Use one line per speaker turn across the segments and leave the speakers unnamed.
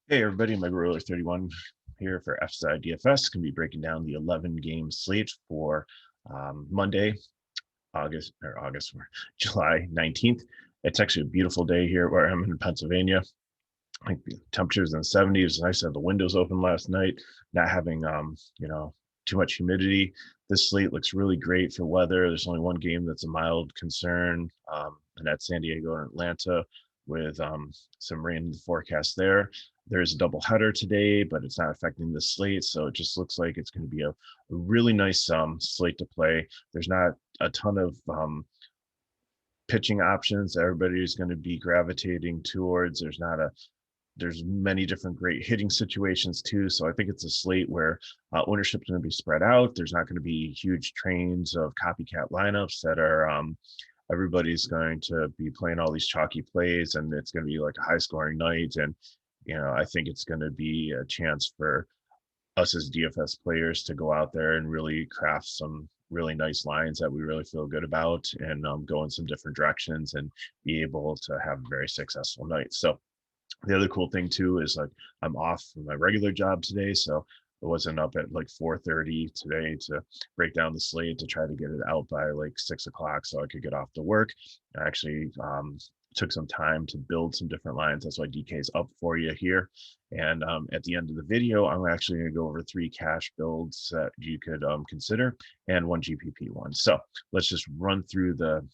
Hey everybody, Mega Roller 31 here for FSI DFS. Going to be breaking down the 11-game slate for Monday, July 19th. It's actually a beautiful day here where I'm in Pennsylvania. I think the temperatures in the 70s. Nice to have the windows open last night, not having too much humidity. This slate looks really great for weather. There's only one game that's a mild concern, and that's San Diego and Atlanta with some rain in the forecast there. There's a doubleheader today, but it's not affecting the slate, so it just looks like it's going to be a really nice slate to play. There's not a ton of pitching options that everybody's going to be gravitating towards. There's many different great hitting situations too. So I think it's a slate where ownership is going to be spread out. There's not going to be huge trains of copycat lineups that are everybody's going to be playing all these chalky plays, and it's going to be like a high scoring night. And I think it's going to be a chance for us as DFS players to go out there and really craft some really nice lines that we really feel good about, and go in some different directions and be able to have a very successful night. So the other cool thing too is, like, I'm off from my regular job today, so I wasn't up at like 4:30 today to break down the slate to try to get it out by like 6 o'clock so I could get off to work. I actually took some time to build some different lines. That's why DK's up for you here. And at the end of the video, I'm actually going to go over 3 cash builds that you could consider, and 1 GPP one. So let's just run through the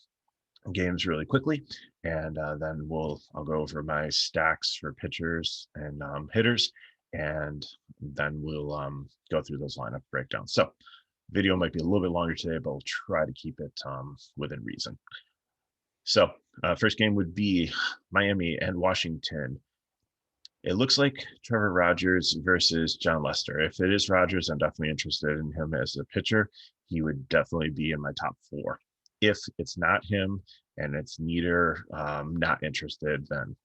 games really quickly, and then I'll go over my stacks for pitchers and hitters, and then we'll go through those lineup breakdowns. So video might be a little bit longer today, but I'll try to keep it within reason. So first game would be Miami and Washington. It looks like Trevor Rogers versus John Lester. If it is Rogers, I'm definitely interested in him as a pitcher. He would definitely be in my top 4. If it's not him and it's neither, not interested then.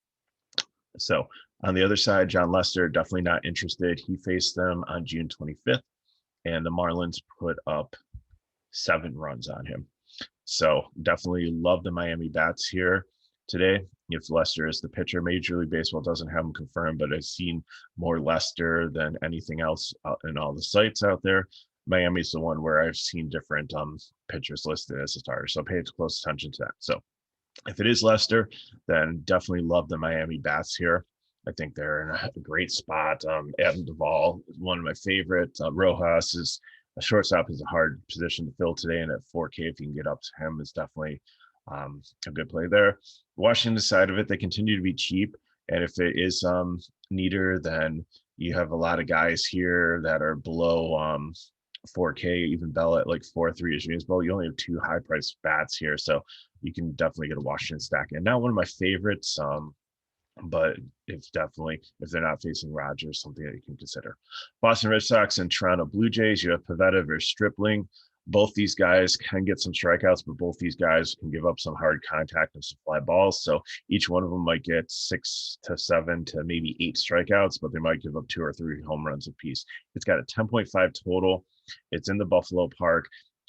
So on the other side, John Lester, definitely not interested. He faced them on June 25th, and the Marlins put up 7 runs on him. So definitely love the Miami bats here today. If Lester is the pitcher, Major League Baseball doesn't have him confirmed, but I've seen more Lester than anything else in all the sites out there. Miami's the one where I've seen different pitchers listed as a starter, so pay close attention to that. So if it is Lester, then definitely love the Miami bats here. I think they're in a great spot. Adam Duvall is one of my favorites. Rojas is a shortstop, is a hard position to fill today, and at 4K, if you can get up to him, is definitely a good play there. Washington side of it, they continue to be cheap, and if it is neater, then you have a lot of guys here that are below 4K, even Bell at like 4.3 is reasonable. You only have 2 high price bats here, so you can definitely get a Washington stack. And now one of my favorites, but if they're not facing Rogers, something that you can consider. Boston Red Sox and Toronto Blue Jays. You have Pivetta versus Stripling. Both these guys can get some strikeouts, but both these guys can give up some hard contact and supply balls. So each one of them might get 6 to 7 to maybe 8 strikeouts, but they might give up 2 or 3 home runs apiece. It's got a 10.5 total. It's in the Buffalo Park.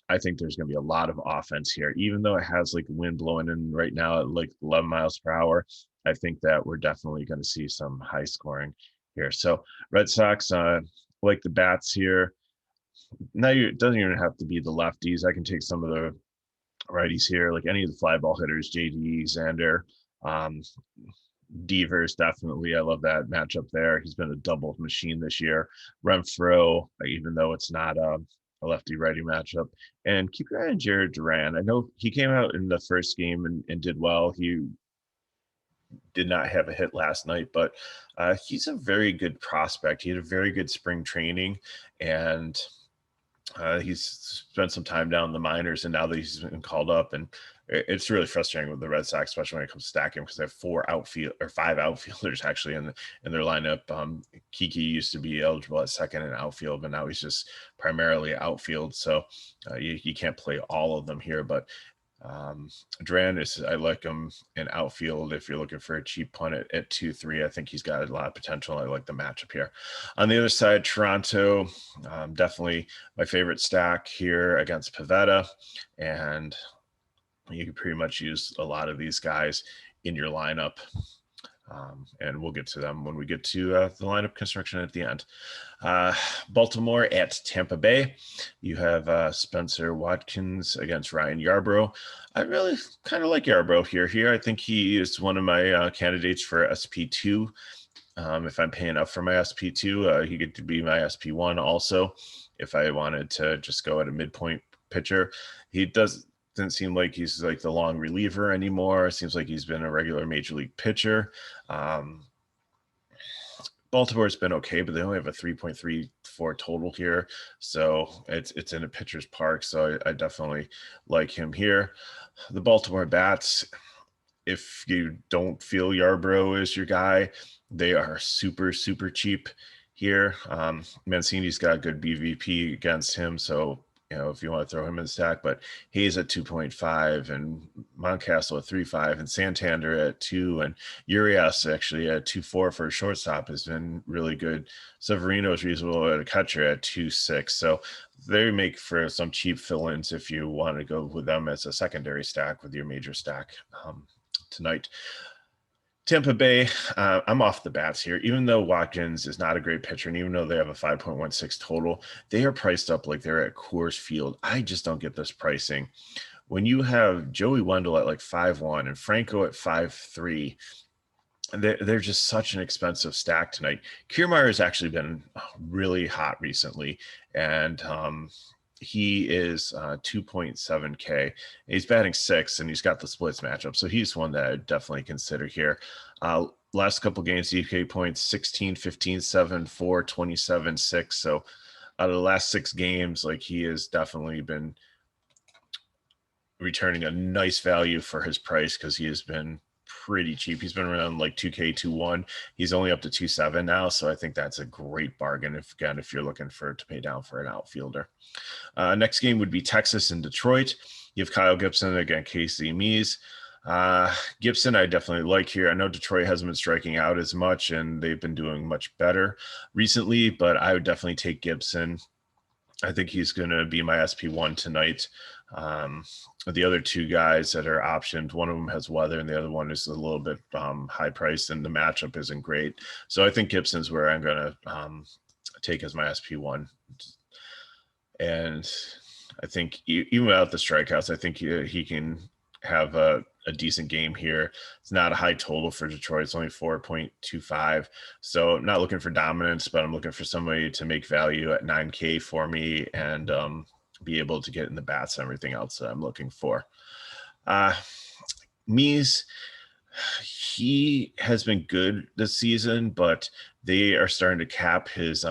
I think there's going to be a lot of offense here, even though it has like wind blowing in right now at like 11 miles per hour. I think that we're definitely going to see some high scoring here. So Red Sox, like the bats here. Now it doesn't even have to be the lefties. I can take some of the righties here, like any of the fly ball hitters, JD, Xander, Devers, definitely. I love that matchup there. He's been a double machine this year. Renfro, even though it's not a lefty righty matchup. And keep your eye on Jared Duran. I know he came out in the first game and did well. He did not have a hit last night, but he's a very good prospect. He had a very good spring training, and he's spent some time down in the minors, and now that he's been called up, and it's really frustrating with the Red Sox, especially when it comes to stacking, because they have 5 outfielders actually in their lineup. Kiki used to be eligible at second in outfield, but now he's just primarily outfield. So you can't play all of them here, but Duran I like him in outfield if you're looking for a cheap punt at 2-3. I think he's got a lot of potential. I like the matchup here. On the other side, Toronto, definitely my favorite stack here against Pivetta, and you can pretty much use a lot of these guys in your lineup. And we'll get to them when we get to the lineup construction at the end. Baltimore at Tampa Bay. You have Spencer Watkins against Ryan Yarbrough. I really kind of like Yarbrough here. I think he is one of my candidates for SP2. If I'm paying up for my SP2, he could be my SP1 also. If I wanted to just go at a midpoint pitcher, he doesn't seem like he's like the long reliever anymore. It seems like he's been a regular major league pitcher. Baltimore's been okay, but they only have a 3.34 total here. So it's in a pitcher's park. So I definitely like him here. The Baltimore bats, if you don't feel Yarbrough is your guy, they are super, super cheap here. Mancini's got good BVP against him. So, if you want to throw him in the stack, but Hayes at 2.5 and Mountcastle at 3.5 and Santander at 2 and Urias actually at 2.4 for a shortstop has been really good. Severino is reasonable at a catcher at 2.6. So they make for some cheap fill-ins if you want to go with them as a secondary stack with your major stack tonight. Tampa Bay, I'm off the bats here. Even though Watkins is not a great pitcher, and even though they have a 5.16 total, they are priced up like they're at Coors Field. I just don't get this pricing. When you have Joey Wendell at like 5.1 and Franco at 5.3, they're just such an expensive stack tonight. Kiermaier has actually been really hot recently, and he is 2.7K. He's batting 6, and he's got the splits matchup. So he's one that I would definitely consider here. Last couple games, DK points 16, 15, 7, 4, 27, 6. So out of the last 6 games, like he has definitely been returning a nice value for his price because he has been pretty cheap. He's been around like 2K, 2.1. He's only up to 2.7 now. So I think that's a great bargain if you're looking to pay down for an outfielder. Next game would be Texas and Detroit. You have Kyle Gibson against Casey Mize. Gibson, I definitely like here. I know Detroit hasn't been striking out as much and they've been doing much better recently, but I would definitely take Gibson. I think he's going to be my SP1 tonight. The other 2 guys that are optioned, one of them has weather and the other one is a little bit high priced and the matchup isn't great. So I think Gibson's where I'm going to take as my SP1. And I think even without the strikeouts, I think he can have a decent game here. It's not a high total for Detroit. It's only 4.25. So I'm not looking for dominance, but I'm looking for somebody to make value at 9K for me and be able to get in the bats and everything else that I'm looking for. Mize, he has been good this season, but they are starting to cap his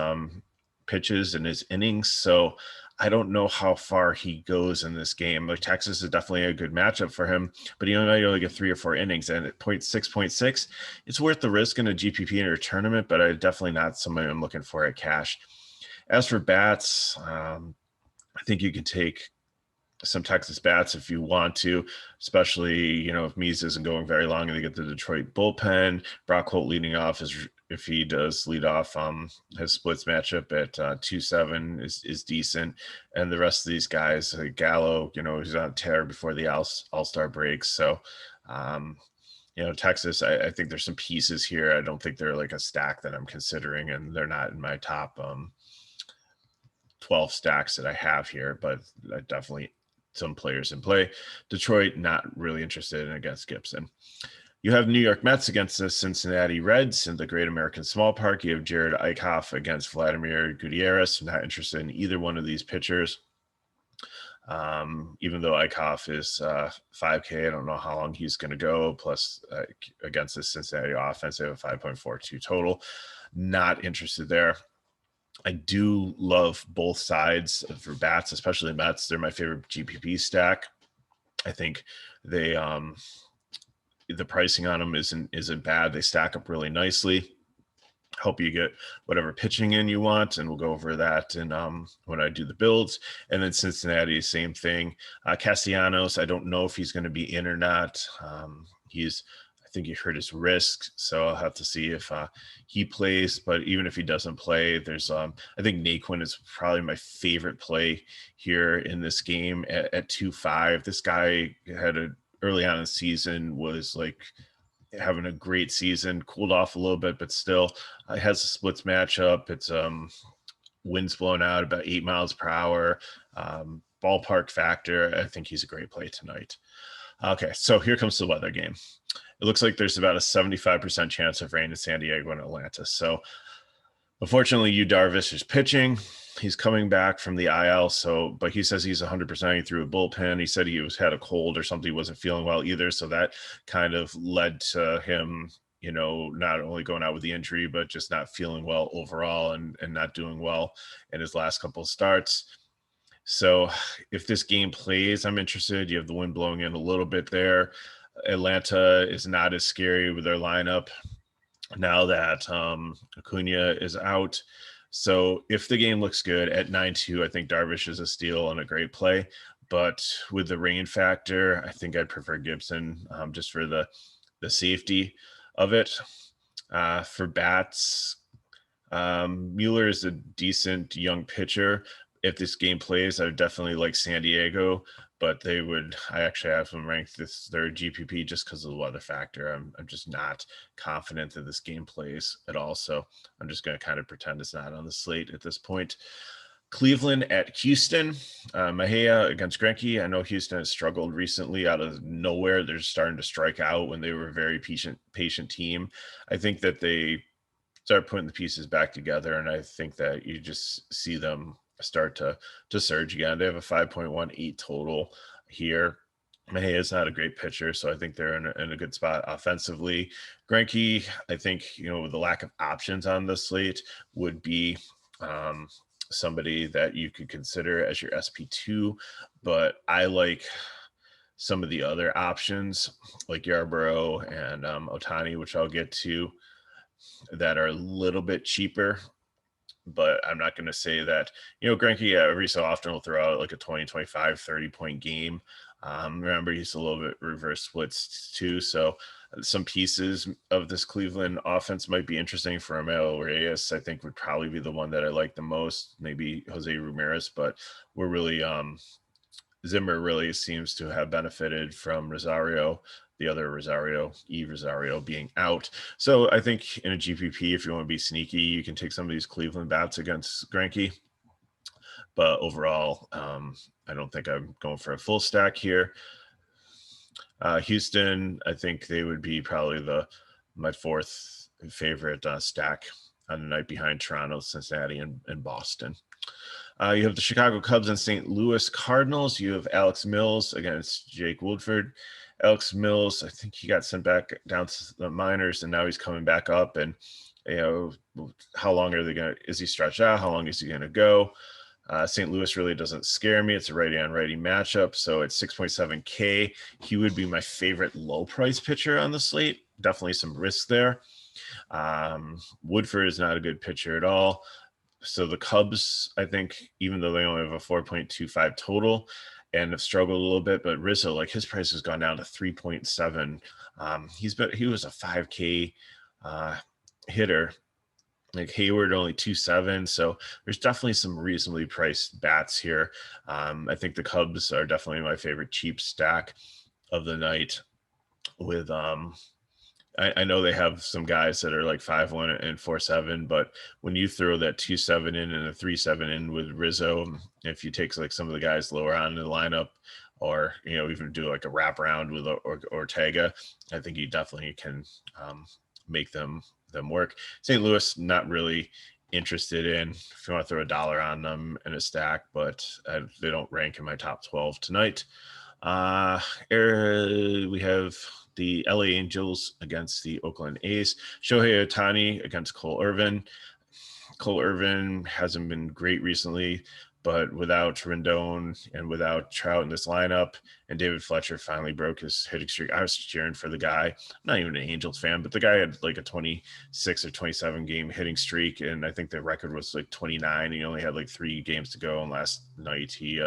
pitches and his innings. So I don't know how far he goes in this game. Like Texas is definitely a good matchup for him, but he might only get 3 or 4 innings. And at 0.6, it's worth the risk in a GPP or a tournament, but I definitely not somebody I'm looking for at cash. As for bats, I think you can take some Texas bats if you want to, especially, if Mize isn't going very long and they get the Detroit bullpen. Brock Holt leading off if he does lead off, his splits matchup at 2.7 is decent. And the rest of these guys, Gallo, he's on tear before the All-Star break. So, Texas, I think there's some pieces here. I don't think they're like a stack that I'm considering, and they're not in my top 12 stacks that I have here, but I definitely some players in play. Detroit, not really interested in against Gibson. You have New York Mets against the Cincinnati Reds in the Great American Small Park. You have Jared Eichhoff against Vladimir Gutierrez. I'm not interested in either one of these pitchers. Even though Eichhoff is 5K, I don't know how long he's going to go. Plus, against the Cincinnati offense, they have a 5.42 total. Not interested there. I do love both sides for bats, especially Mets. They're my favorite GPP stack. I think they the pricing on them isn't bad. They stack up really nicely. Help you get whatever pitching in you want, and we'll go over that and when I do the builds. And then Cincinnati, same thing. Castellanos, I don't know if he's going to be in or not. I think he hurt his wrist, so I'll have to see if he plays. But even if he doesn't play, there's I think Naquin is probably my favorite play here in this game at 2.5. This guy had early on in the season was like having a great season, cooled off a little bit, but still has a splits matchup. It's winds blowing out about 8 miles per hour. Ballpark factor. I think he's a great play tonight. Okay, so here comes the weather game. It looks like there's about a 75% chance of rain in San Diego and Atlanta. So unfortunately, Yu Darvish is pitching. He's coming back from the IL, but he says he's 100%. He threw a bullpen. He said he had a cold or something. He wasn't feeling well either. So that kind of led to him, not only going out with the injury, but just not feeling well overall and not doing well in his last couple of starts. So if this game plays, I'm interested. You have the wind blowing in a little bit there. Atlanta is not as scary with their lineup now that Acuna is out. So if the game looks good at 9-2, I think Darvish is a steal and a great play. But with the rain factor, I think I'd prefer Gibson just for the safety of it. For bats, Mueller is a decent young pitcher. If this game plays, I would definitely like San Diego, but I actually have them ranked this third GPP just because of the weather factor. I'm just not confident that this game plays at all. So I'm just going to kind of pretend it's not on the slate at this point. Cleveland at Houston. Mejia against Greinke. I know Houston has struggled recently out of nowhere. They're starting to strike out when they were a very patient team. I think that they start putting the pieces back together, and I think that you just see them start to surge again. They have a 5.18 total here. Mejia is not a great pitcher, so I think they're in a good spot offensively. Greinke, I think, with the lack of options on the slate, would be somebody that you could consider as your SP2, but I like some of the other options like Yarbrough and Ohtani, which I'll get to, that are a little bit cheaper. But I'm not going to say that, Greinke every so often will throw out like a 20, 25, 30-point game. Remember, he's a little bit reverse splits too. So some pieces of this Cleveland offense might be interesting for Emil Reyes. I think would probably be the one that I like the most, maybe Jose Ramirez, but we're really, Zimmer really seems to have benefited from Rosario, the other Rosario, Rosario being out. So I think in a GPP, if you want to be sneaky, you can take some of these Cleveland bats against Greinke. But overall, I don't think I'm going for a full stack here. Houston, I think they would be probably my fourth favorite stack on the night behind Toronto, Cincinnati, and Boston. You have the Chicago Cubs and St. Louis Cardinals. You have Alex Mills against Jake Woodford. Alex Mills, I think he got sent back down to the minors, and now he's coming back up. And, how long is he stretched out? How long is he going to go? St. Louis really doesn't scare me. It's a righty-on-righty matchup. So at 6.7K, he would be my favorite low-price pitcher on the slate. Definitely some risk there. Woodford is not a good pitcher at all. So the Cubs, I think, even though they only have a 4.25 total and have struggled a little bit, but Rizzo, like his price has gone down to 3.7. He was a 5K hitter. Like Hayward only 2.7, so there's definitely some reasonably priced bats here. I think the Cubs are definitely my favorite cheap stack of the night. With I know they have some guys that are like 5.1 and 4.7, but when you throw that 2.7 in and a 3.7 in with Rizzo, if you take like some of the guys lower on in the lineup, or even do like a wraparound with Ortega, I think you definitely can make them work. St. Louis, not really interested in. If you want to throw $1 on them in a stack, but they don't rank in my top 12 tonight. We have the LA Angels against the Oakland A's. Shohei Ohtani against Cole Irvin. Cole Irvin hasn't been great recently, but without Rendon and without Trout in this lineup, and David Fletcher finally broke his hitting streak, I was cheering for the guy. I'm not even an Angels fan, but the guy had like a 26 or 27 game hitting streak, and I think the record was like 29. He only had like 3 games to go, and last night he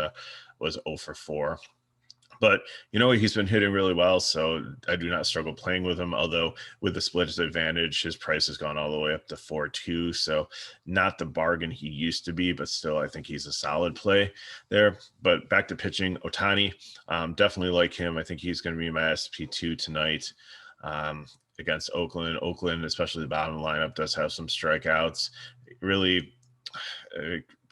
was 0 for 4. But he's been hitting really well, so I do not struggle playing with him. Although with the split advantage, his price has gone all the way up to 4.2. So not the bargain he used to be, but still I think he's a solid play there. But back to pitching, Ohtani, definitely like him. I think he's going to be my SP2 tonight. against Oakland. Oakland, especially the bottom lineup, does have some strikeouts. Really,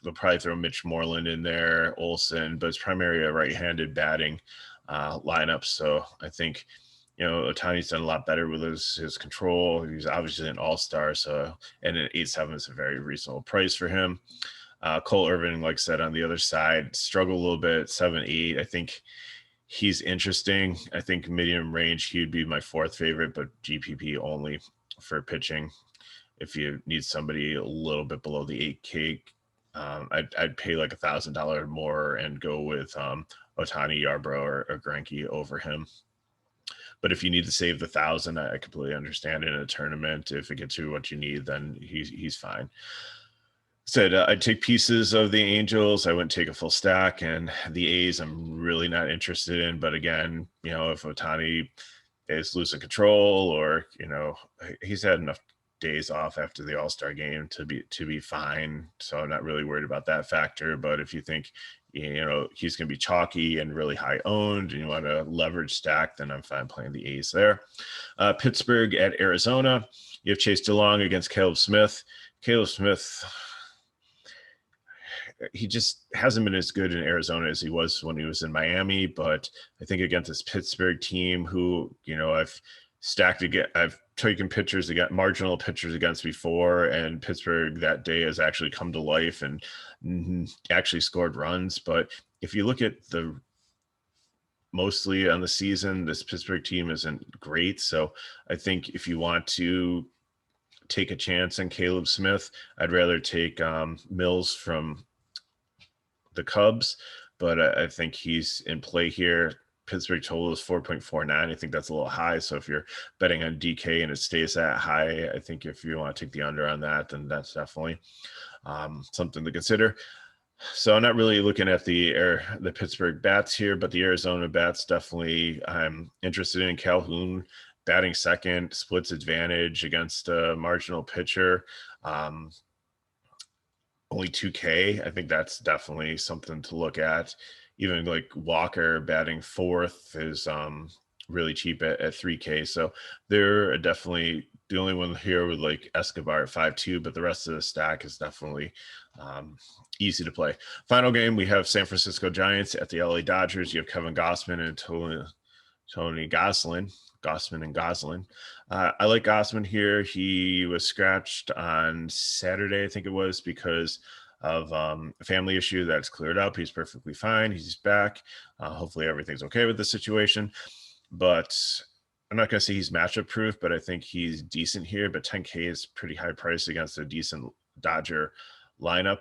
they'll probably throw Mitch Moreland in there, Olsen, but it's primarily a right-handed batting lineup. So I think, Ohtani's done a lot better with his control. He's obviously an all-star, so, and an 8.7 is a very reasonable price for him. Cole Irvin, like I said, on the other side, struggled a little bit, 7.8. I think he's interesting. I think medium range, he'd be my fourth favorite, but GPP only for pitching. If you need somebody a little bit below the 8K, I'd pay like $1,000 more and go with Ohtani, Yarbrough, or Greinke over him. But if you need to save the 1,000, I completely understand in a tournament. If it gets you what you need, then he's fine. Said I'd take pieces of the Angels. I wouldn't take a full stack, and the A's I'm really not interested in. But again, if Ohtani is losing control, or he's had enough days off after the All-Star game to be fine. So I'm not really worried about that factor. But if you think he's going to be chalky and really high owned, and you want to leverage stack, then I'm fine playing the A's there. Pittsburgh at Arizona. You have Chase DeLong against Caleb Smith. Caleb Smith, he just hasn't been as good in Arizona as he was when he was in Miami. But I think against this Pittsburgh team, who, I've stacked again, I've taken pitchers against marginal pitchers against before, and Pittsburgh that day has actually come to life and actually scored runs. But if you look at the mostly on the season, this Pittsburgh team isn't great. So I think if you want to take a chance on Caleb Smith, I'd rather take Mills from the Cubs, but I think he's in play here. Pittsburgh total is 4.49. I think that's a little high. So if you're betting on DK and it stays that high, I think if you want to take the under on that, then that's definitely something to consider. So I'm not really looking at the Pittsburgh bats here, but the Arizona bats definitely I'm interested in. Calhoun batting second, splits advantage against a marginal pitcher. Only 2K. I think that's definitely something to look at. Even like Walker batting fourth is really cheap at 3K. So they're definitely the only one here with like Escobar at 5.2, but the rest of the stack is definitely easy to play. Final game, we have San Francisco Giants at the LA Dodgers. You have Kevin Gausman and Tony Gonsolin. Gausman and Goslin. I like Gausman here. He was scratched on Saturday, I think it was, because of a family issue that's cleared up. He's perfectly fine. He's back. Hopefully everything's okay with the situation. But I'm not going to say he's matchup proof, but I think he's decent here. But 10K is pretty high price against a decent Dodger lineup.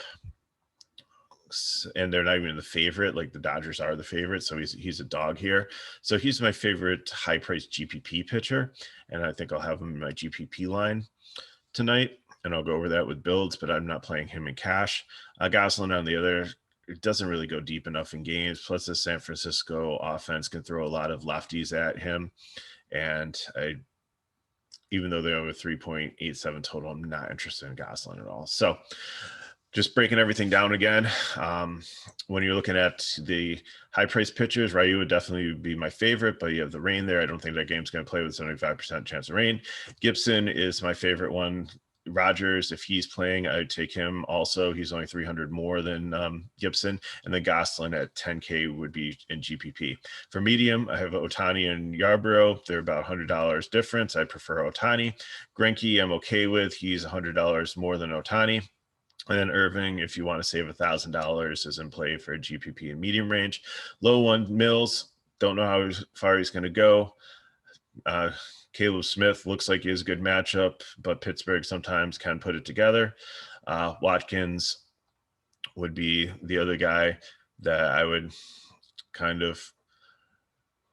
And they're not even the favorite, like the Dodgers are the favorite. So he's a dog here. So he's my favorite high priced GPP pitcher. And I think I'll have him in my GPP line tonight. And I'll go over that with builds, but I'm not playing him in cash. Goslin on the other, it doesn't really go deep enough in games. Plus the San Francisco offense can throw a lot of lefties at him. And even though they have a 3.87 total, I'm not interested in Goslin at all. So just breaking everything down again, when you're looking at the high-priced pitchers, Ryu would definitely be my favorite, but you have the rain there. I don't think that game's going to play with 75% chance of rain. Gibson is my favorite one. Rogers, if he's playing, I would take him also. He's only 300 more than Gibson. And then Goslin at 10K would be in GPP. For medium, I have Ohtani and Yarbrough. They're about $100 difference. I prefer Ohtani. Greinke, I'm okay with. He's $100 more than Ohtani. And then Irving, if you want to save $1,000, is in play for a GPP and medium range. Low one, Mills. Don't know how far he's going to go. Caleb Smith looks like he has a good matchup, but Pittsburgh sometimes can put it together. Watkins would be the other guy that I would kind of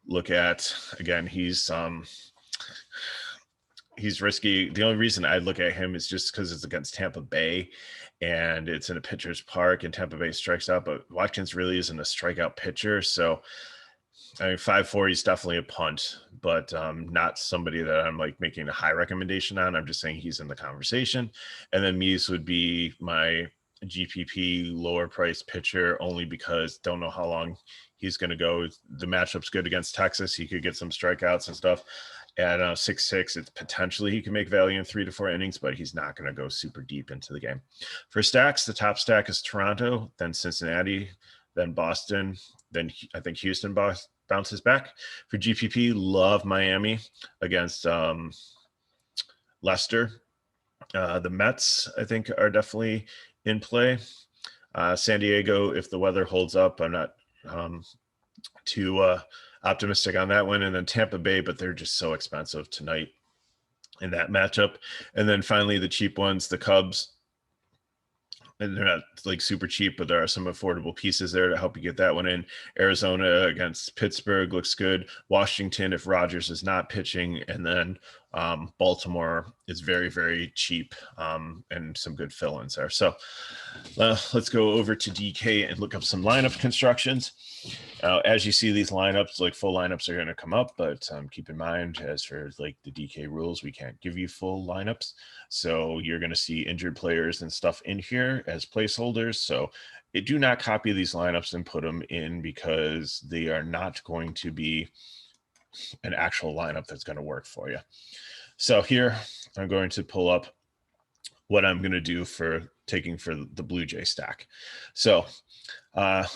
look at. Again, he's risky. The only reason I look at him is just because it's against Tampa Bay and it's in a pitcher's park and Tampa Bay strikes out, but Watkins really isn't a strikeout pitcher. So I mean, 5.4, he's definitely a punt, but not somebody that I'm like making a high recommendation on. I'm just saying he's in the conversation. And then Mies would be my GPP lower price pitcher only because don't know how long he's going to go. The matchup's good against Texas. He could get some strikeouts and stuff. At 6'6", it's potentially he can make value in 3 to 4 innings, but he's not going to go super deep into the game. For stacks, the top stack is Toronto, then Cincinnati, then Boston, then I think Houston bounces back. For GPP, love Miami against Leicester. The Mets, I think, are definitely in play. San Diego, if the weather holds up, I'm not too optimistic on that one. And then Tampa Bay, but they're just so expensive tonight in that matchup. And then finally, the cheap ones, the Cubs. And they're not like super cheap, but there are some affordable pieces there to help you get that one in. Arizona against Pittsburgh looks good. Washington, if Rogers is not pitching, and then Baltimore is very, very cheap and some good fill-ins there. So let's go over to DK and look up some lineup constructions. As you see these lineups, like full lineups are going to come up, but keep in mind, as for like the DK rules, we can't give you full lineups. So you're going to see injured players and stuff in here as placeholders. So do not copy these lineups and put them in, because they are not going to be an actual lineup that's going to work for you. So here I'm going to pull up what I'm going to do for taking for the Blue Jay stack. So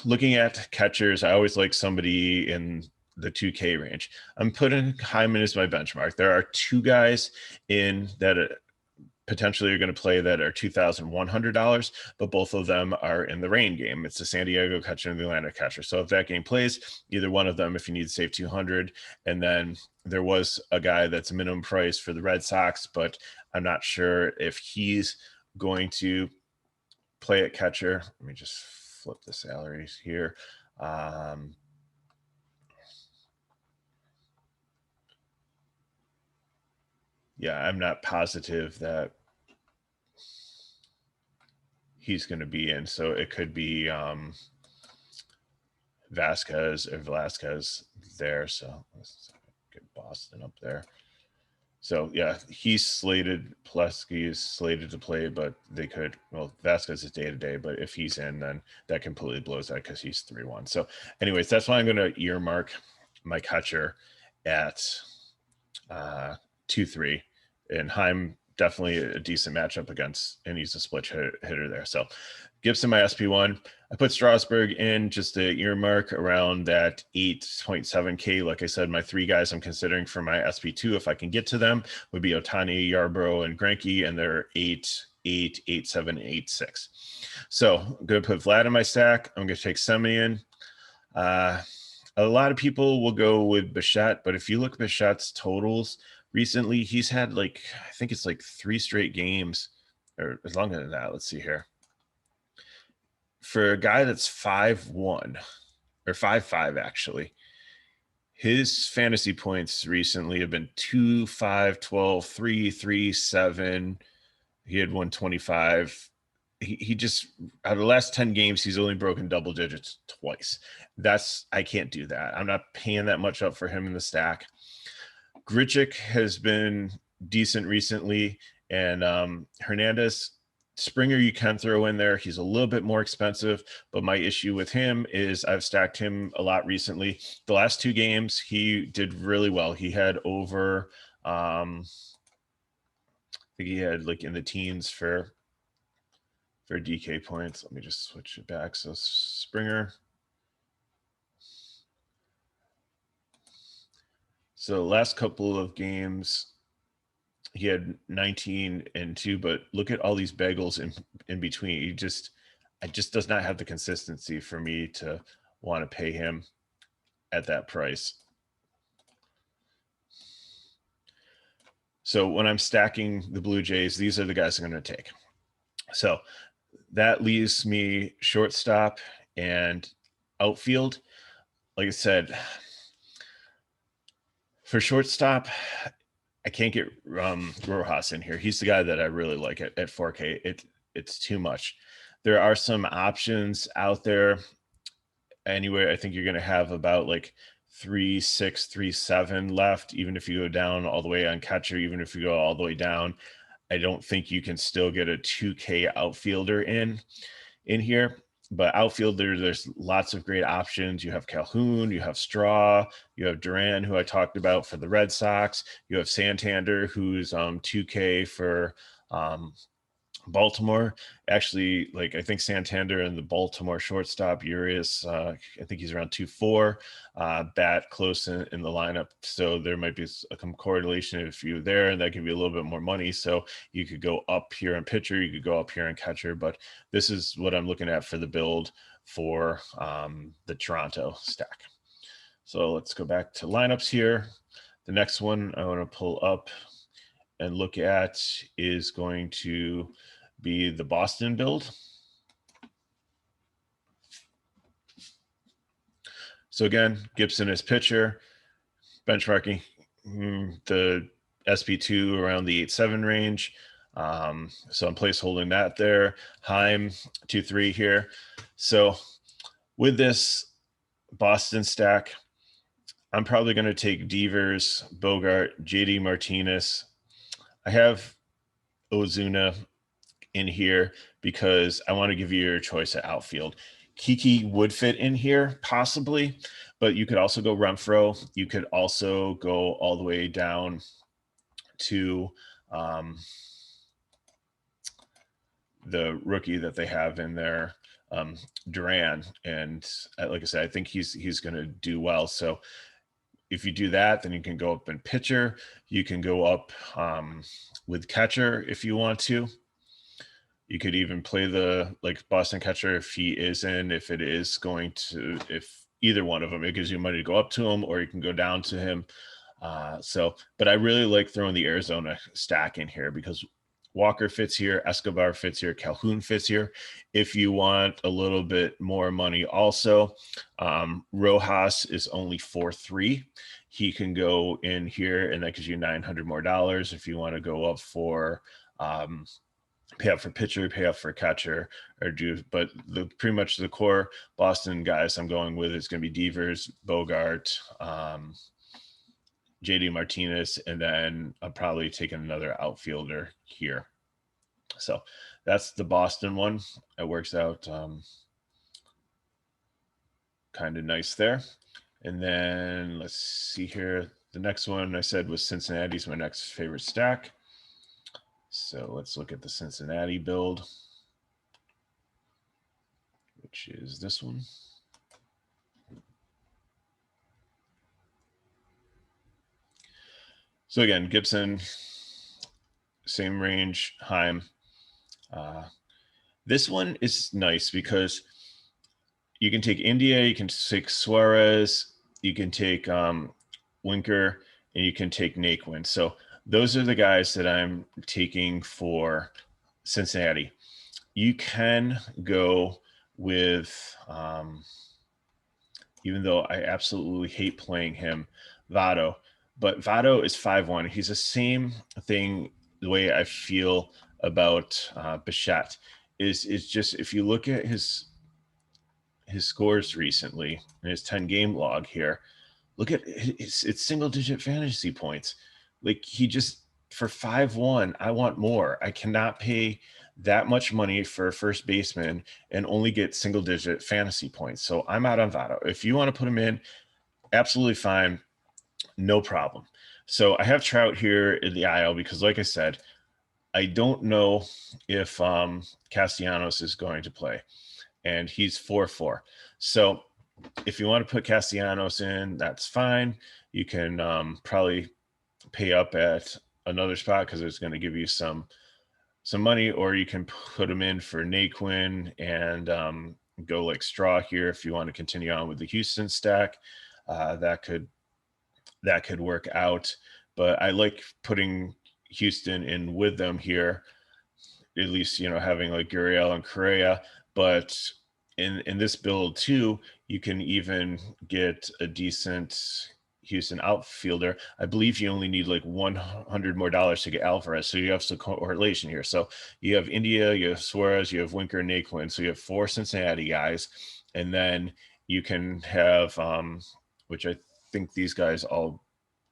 looking at catchers, I always like somebody in the 2K range. I'm putting Hyman as my benchmark. There are two guys in that potentially are going to play that are $2,100, but both of them are in the rain game. It's the San Diego catcher and the Atlanta catcher. So if that game plays, either one of them, if you need to save 200, and then there was a guy that's a minimum price for the Red Sox, but I'm not sure if he's going to play at catcher. Let me just flip the salaries here. Yeah, I'm not positive that he's going to be in. So it could be Vasquez or Velasquez there. So let's get Boston up there. So yeah, he's slated, Plesky is slated to play, but they could, well, Vasquez is day-to-day, but if he's in, then that completely blows that because he's 3-1. So anyways, that's why I'm going to earmark my catcher at 2-3. And Heim, definitely a decent matchup against, and he's a split hitter there. So Gibson, my SP1. I put Strasburg in just to earmark around that 8.7K. Like I said, my three guys I'm considering for my SP2, if I can get to them, would be Ohtani, Yarbrough, and Greinke, and they're 8, 8, 8, 7, 8, 6. So I'm going to put Vlad in my stack. I'm going to take Semien. A lot of people will go with Bichette, but if you look at Bichette's totals recently, he's had like, I think it's like 3 straight games, or as longer than that. Let's see here. For a guy that's 5'1", or 5'5", actually, his fantasy points recently have been 2, 5, 12, 3, 3, 7. He had 125. He just, out of the last 10 games, he's only broken double digits twice. I can't do that. I'm not paying that much up for him in the stack. Grichuk has been decent recently, and Hernandez, Springer you can throw in there. He's a little bit more expensive, but my issue with him is I've stacked him a lot recently. The last 2 games, he did really well. He had over, I think he had like in the teens for DK points. Let me just switch it back. So Springer. So last couple of games, he had 19 and 2, but look at all these bagels in between. It just does not have the consistency for me to want to pay him at that price. So when I'm stacking the Blue Jays, these are the guys I'm going to take. So that leaves me shortstop and outfield. Like I said, for shortstop, I can't get Rojas in here. He's the guy that I really like at 4K. It's too much. There are some options out there. Anyway, I think you're going to have about like 3, 6, 3, 7 left. Even if you go down all the way on catcher, even if you go all the way down, I don't think you can still get a 2K outfielder in here. But outfielder, there's lots of great options. You have Calhoun, you have Straw, you have Duran, who I talked about for the Red Sox. You have Santander, who's 2K for Baltimore. Actually, like I think Santander and the Baltimore shortstop Urias, I think he's around 2.4, bat close in the lineup. So there might be some correlation if you're there, and that give you a little bit more money. So you could go up here in pitcher, you could go up here in catcher, but this is what I'm looking at for the build for the Toronto stack. So let's go back to lineups here. The next one I want to pull up and look at is going to be the Boston build. So again, Gibson is pitcher, benchmarking the SP2 around the 8.7 range. So I'm placeholding that there. Heim 2.3 here. So with this Boston stack, I'm probably going to take Devers, Bogart, JD Martinez. I have Ozuna in here because I want to give you your choice at outfield. Kiki would fit in here possibly, but you could also go Renfroe. You could also go all the way down to the rookie that they have in there, Duran. And like I said, I think he's going to do well. So if you do that, then you can go up in pitcher. You can go up with catcher if you want to. You could even play the Boston catcher if he is in, if it is going to, if either one of them, it gives you money to go up to him, or you can go down to him. But I really like throwing the Arizona stack in here because Walker fits here, Escobar fits here, Calhoun fits here. If you want a little bit more money also, Rojas is only 4.3. He can go in here, and that gives you $900 more. If you want to go up for pay up for pitcher, pay up for catcher, or but pretty much the core Boston guys I'm going with is going to be Devers, Bogart, JD Martinez, and then I'm probably taking another outfielder here. So that's the Boston one. It works out kind of nice there. And then let's see here. The next one I said was Cincinnati's my next favorite stack. So let's look at the Cincinnati build, which is this one. So again, Gibson, same range, Heim. This one is nice because you can take India, you can take Suarez, you can take Winker, and you can take Naquin. So those are the guys that I'm taking for Cincinnati. You can go with, even though I absolutely hate playing him, Votto. But Votto is 5.1. He's the same thing, the way I feel about Bichette is just, if you look at his scores recently in his 10-game log here, look at it's single-digit fantasy points. Like he just, for 5.1, I want more. I cannot pay that much money for a first baseman and only get single-digit fantasy points. So I'm out on Votto. If you want to put him in, absolutely fine, no problem. So I have Trout here in the IL because, like I said, I don't know if Castellanos is going to play, and he's 4.4. So if you want to put Castellanos in, that's fine. You can probably pay up at another spot because it's going to give you some money, or you can put him in for Naquin and go like Straw here if you want to continue on with the Houston stack. That could work out. But I like putting Houston in with them here, at least, having like Gurriel and Correa. But in this build too, you can even get a decent Houston outfielder. I believe you only need like $100 more to get Alvarez. So you have some correlation here. So you have India, you have Suarez, you have Winker, Naquin. So you have 4 Cincinnati guys. And then you can have, which I think these guys all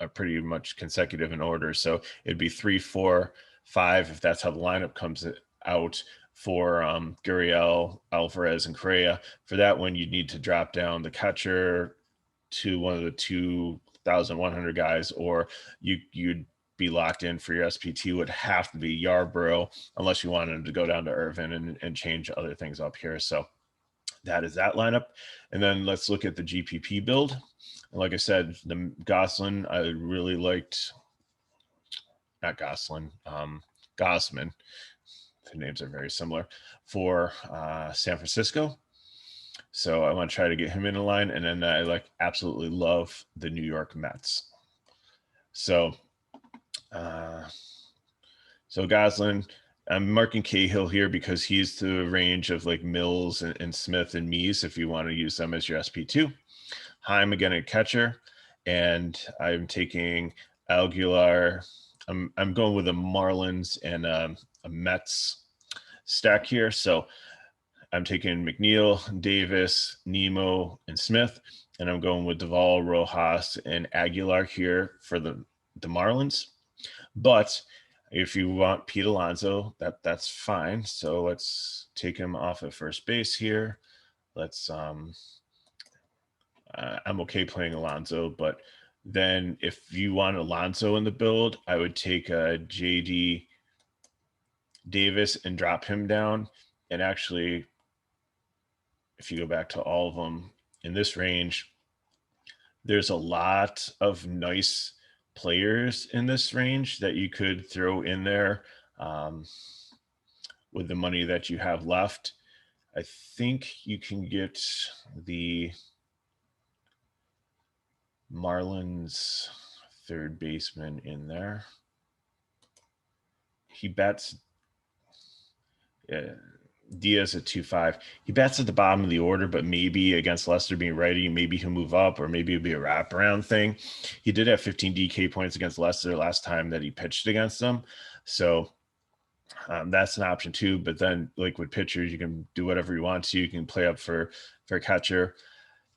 are pretty much consecutive in order. So it'd be 3, 4, 5 if that's how the lineup comes out for Gurriel, Alvarez, and Correa. For that one, you'd need to drop down the catcher to one of the 2,100 guys, or you'd be locked in for your SPT would have to be Yarborough, unless you wanted to go down to Irvin and change other things up here. So that is that lineup. And then let's look at the GPP build. And like I said, the Goslin, I really liked, not Goslin, Gossman. The names are very similar for San Francisco. So I want to try to get him in a line. And then I absolutely love the New York Mets. So Goslin, I'm marking Cahill here because he's the range of like Mills and Smith and Meese if you want to use them as your SP2. Heim again at catcher, and I'm taking Aguilar. I'm going with a Marlins and a Mets stack here. So I'm taking McNeil, Davis, Nemo, and Smith, and I'm going with Duvall, Rojas, and Aguilar here for the Marlins. But if you want Pete Alonso, that's fine. So let's take him off at first base here. Let's I'm okay playing Alonso, but then if you want Alonso in the build, I would take JD Davis and drop him down. And actually, if you go back to all of them in this range, there's a lot of nice players in this range that you could throw in there with the money that you have left. I think you can get the Marlins third baseman in there. He bats Diaz at 2.5. He bats at the bottom of the order, but maybe against Lester being righty, maybe he'll move up, or maybe it'll be a wraparound thing. He did have 15 DK points against Lester last time that he pitched against them. So that's an option too. But then like with pitchers, you can do whatever you want to. You can play up for catcher.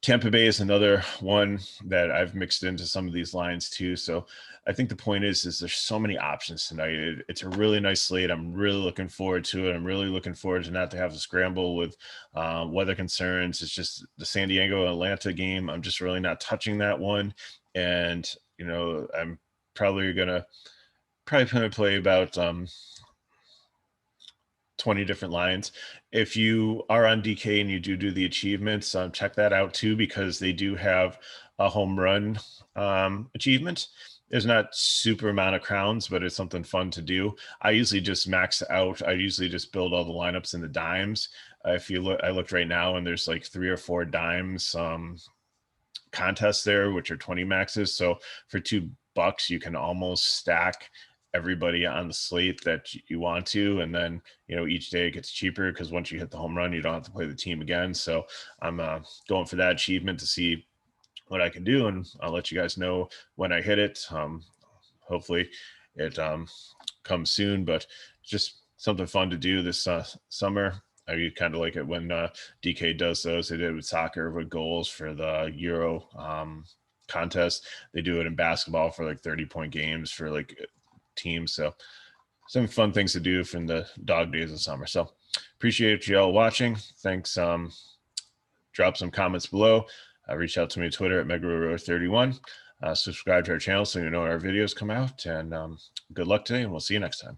Tampa Bay is another one that I've mixed into some of these lines too. So I think the point is there's so many options tonight. It's a really nice slate. I'm really looking forward to it. I'm really looking forward to not to have to scramble with weather concerns. It's just the San Diego Atlanta game. I'm just really not touching that one. And, you know, I'm probably going to play about 20 different lines. If you are on DK and you do the achievements, check that out too, because they do have a home run achievement. There's not super amount of crowns, but it's something fun to do. I usually just max out. I usually just build all the lineups in the dimes. If you look, I looked right now and there's like 3 or 4 dimes contests there, which are 20 maxes. So for $2, you can almost stack everybody on the slate that you want to, and then you know each day it gets cheaper because once you hit the home run you don't have to play the team again. So I'm going for that achievement to see what I can do, and I'll let you guys know when I hit it. Hopefully it comes soon, but just something fun to do this summer. I kind of like it when DK does those. They did it with soccer with goals for the Euro contest. They do it in basketball for like 30-point games for like teams. So some fun things to do from the dog days of summer. So appreciate you all watching. Thanks. Drop some comments below. Reach out to me on Twitter at Megaroro31. Subscribe to our channel so you know when our videos come out. And good luck today, and we'll see you next time.